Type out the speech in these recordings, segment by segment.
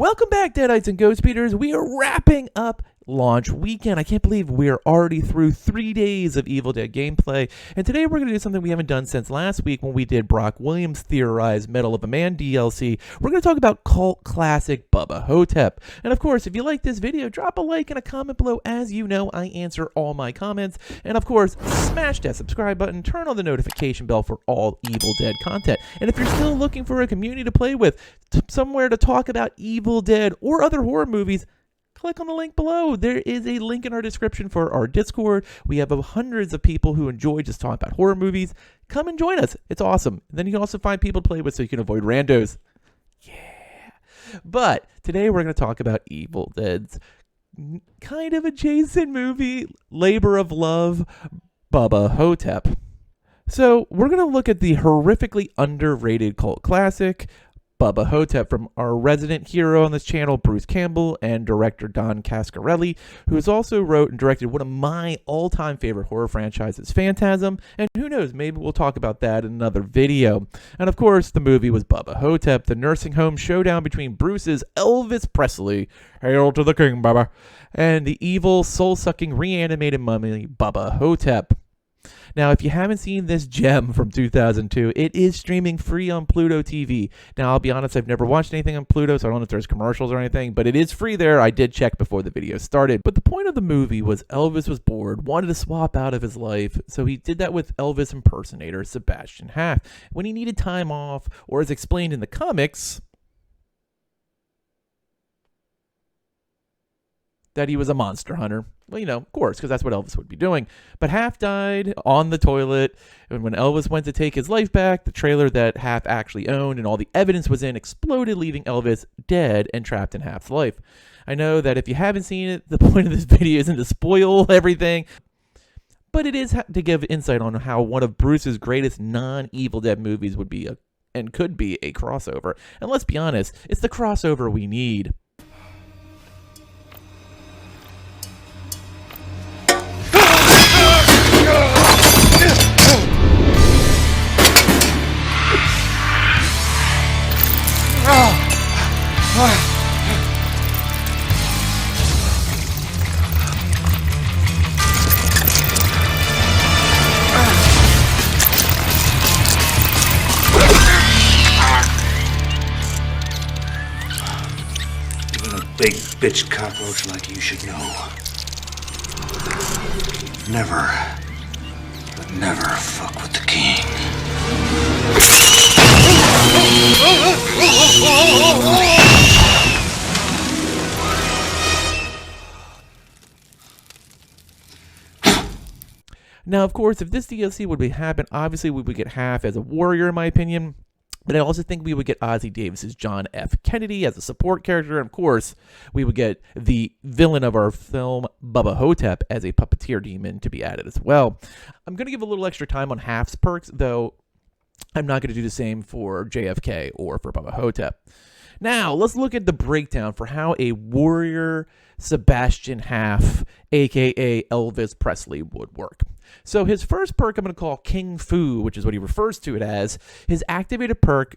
Welcome back, Deadites and Ghost Speeders. We are wrapping up launch weekend. I can't believe we are already through 3 days of Evil Dead gameplay. And today we're going to do something we haven't done since last week when we did Brock Williams' theorized Medal of a Man DLC. We're going to talk about cult classic Bubba Ho-Tep. And of course, if you like this video, drop a like and a comment below. As you know, I answer all my comments. And of course, smash that subscribe button, turn on the notification bell for all Evil Dead content. And if you're still looking for a community to play with, somewhere to talk about Evil Dead or other horror movies, click on the link below. There is a link in our description for our Discord. We have hundreds of people who enjoy just talking about horror movies. Come and join us. It's awesome. And then you can also find people to play with so you can avoid randos. Yeah. But today we're going to talk about Evil Dead's kind of adjacent movie, Labor of Love, Bubba Ho-Tep. So we're going to look at the horrifically underrated cult classic, Bubba Ho-Tep, from our resident hero on this channel, Bruce Campbell, and director Don Cascarelli, who has also wrote and directed one of my all-time favorite horror franchises, Phantasm, and who knows, maybe we'll talk about that in another video. And of course, the movie was Bubba Ho-Tep, the nursing home showdown between Bruce's Elvis Presley, hail to the king, Bubba, and the evil, soul-sucking, reanimated mummy, Bubba Ho-Tep. Now, if you haven't seen this gem from 2002, it is streaming free on Pluto TV. Now, I'll be honest, I've never watched anything on Pluto, so I don't know if there's commercials or anything, but it is free there. I did check before the video started. But the point of the movie was Elvis was bored, wanted to swap out of his life, so he did that with Elvis impersonator Sebastian Haff. When he needed time off, or as explained in the comics, that he was a monster hunter. Well, you know, of course, because that's what Elvis would be doing. But Haff died on the toilet, and when Elvis went to take his life back, the trailer that Haff actually owned and all the evidence was in exploded, leaving Elvis dead and trapped in Haff's life. I know that if you haven't seen it, the point of this video isn't to spoil everything, but it is to give insight on how one of Bruce's greatest non-Evil Dead movies would be and could be a crossover. And let's be honest, it's the crossover we need. Big bitch cockroach like you should know. Never, but never fuck with the king. Now, of course, if this DLC would happen, obviously we would get Haff as a warrior, in my opinion. But I also think we would get Ozzie Davis's John F. Kennedy as a support character. And of course, we would get the villain of our film, Bubba Ho-Tep, as a puppeteer demon to be added as well. I'm going to give a little extra time on Haff's perks, though I'm not going to do the same for JFK or for Bubba Ho-Tep. Now, let's look at the breakdown for how a warrior Sebastian Haff, a.k.a. Elvis Presley, would work. So his first perk I'm going to call King Fu, which is what he refers to it as. His activated perk,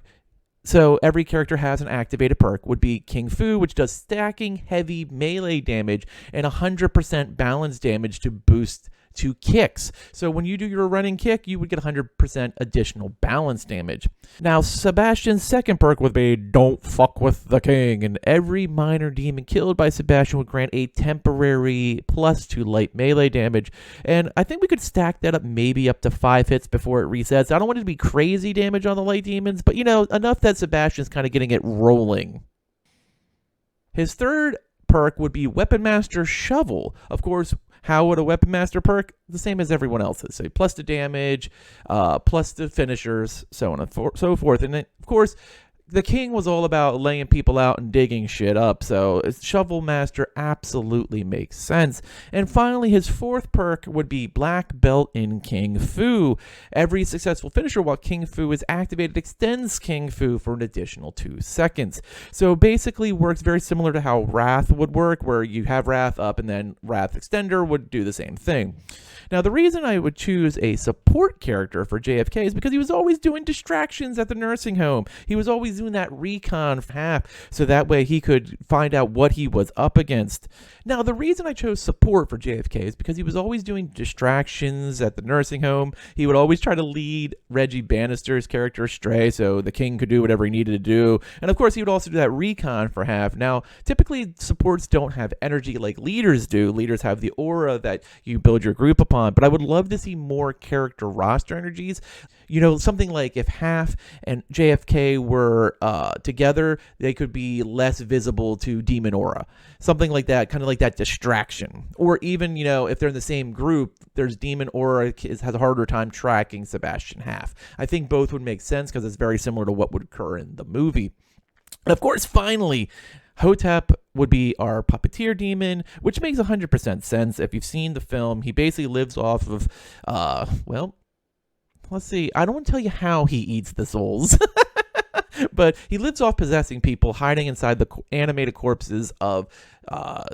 so every character has an activated perk, would be King Fu, which does stacking heavy melee damage and 100% balance damage to boost to kicks. So when you do your running kick, you would get 100% additional balance damage. Now, Sebastian's second perk would be Don't Fuck with the King, and every minor demon killed by Sebastian would grant a temporary plus to light melee damage. And I think we could stack that up maybe up to 5 hits before it resets. I don't want it to be crazy damage on the light demons, but you know, enough that Sebastian's kind of getting it rolling. His third perk would be Weapon Master Shovel. Of course, how would a Weapon Master perk? The same as everyone else's. So plus the damage, plus the finishers, so on and so forth. And then, of course, the king was all about laying people out and digging shit up, so Shovel Master absolutely makes sense. And finally, his fourth perk would be Black Belt in King Fu. Every successful finisher while King Fu is activated extends King Fu for an additional 2 seconds. So basically works very similar to how Wrath would work, where you have Wrath up and then Wrath Extender would do the same thing. Now, the reason I would choose a support character for JFK is because he was always doing distractions at the nursing home. He was always doing that recon for half so that way he could find out what he was up against. Now, the reason I chose support for JFK is because he was always doing distractions at the nursing home. He would always try to lead Reggie Bannister's character astray so the king could do whatever he needed to do. And of course, he would also do that recon for half. Now, typically, supports don't have energy like leaders do. Leaders have the aura that you build your group upon. But I would love to see more character roster energies. You know, something like if Half and JFK were together, they could be less visible to Demon Aura. Something like that, kind of like that distraction. Or even, you know, if they're in the same group, there's Demon Aura has a harder time tracking Sebastian Half. I think both would make sense because it's very similar to what would occur in the movie. And of course, finally, Ho-Tep would be our puppeteer demon, which makes 100% sense. If you've seen the film, he basically lives off of, well, let's see. I don't want to tell you how he eats the souls. But he lives off possessing people, hiding inside the animated corpses of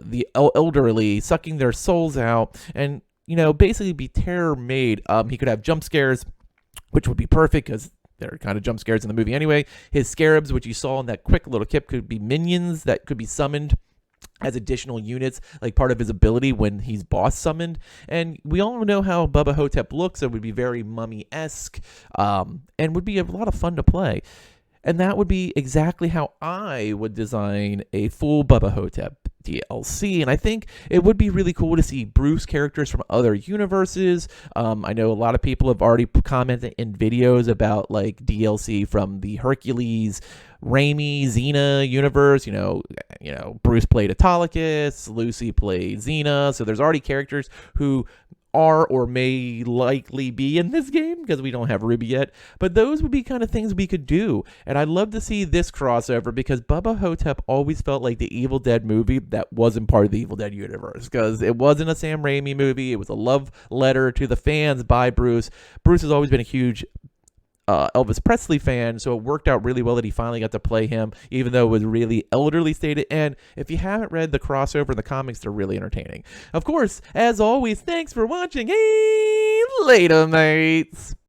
the elderly, sucking their souls out, and, you know, basically be terror made. He could have jump scares, which would be perfect because they're kind of jump scares in the movie anyway. His scarabs, which you saw in that quick little clip, could be minions that could be summoned as additional units, like part of his ability when he's boss summoned. And we all know how Bubba Ho-Tep looks. It would be very mummy-esque and would be a lot of fun to play. And that would be exactly how I would design a full Bubba Ho-Tep DLC. And I think it would be really cool to see Bruce characters from other universes. I know a lot of people have already commented in videos about like DLC from the Hercules, Raimi, Xena universe. You know, Bruce played Autolycus, Lucy played Xena. So there's already characters who are or may likely be in this game because we don't have Ruby yet. But those would be kind of things we could do. And I'd love to see this crossover because Bubba Ho-Tep always felt like the Evil Dead movie that wasn't part of the Evil Dead universe because it wasn't a Sam Raimi movie. It was a love letter to the fans by Bruce. Bruce has always been a huge Elvis Presley fan, so it worked out really well that he finally got to play him, even though it was really elderly stated. And if you haven't read the crossover in the comics, they're really entertaining. Of course, as always, thanks for watching. Hey, later, mates.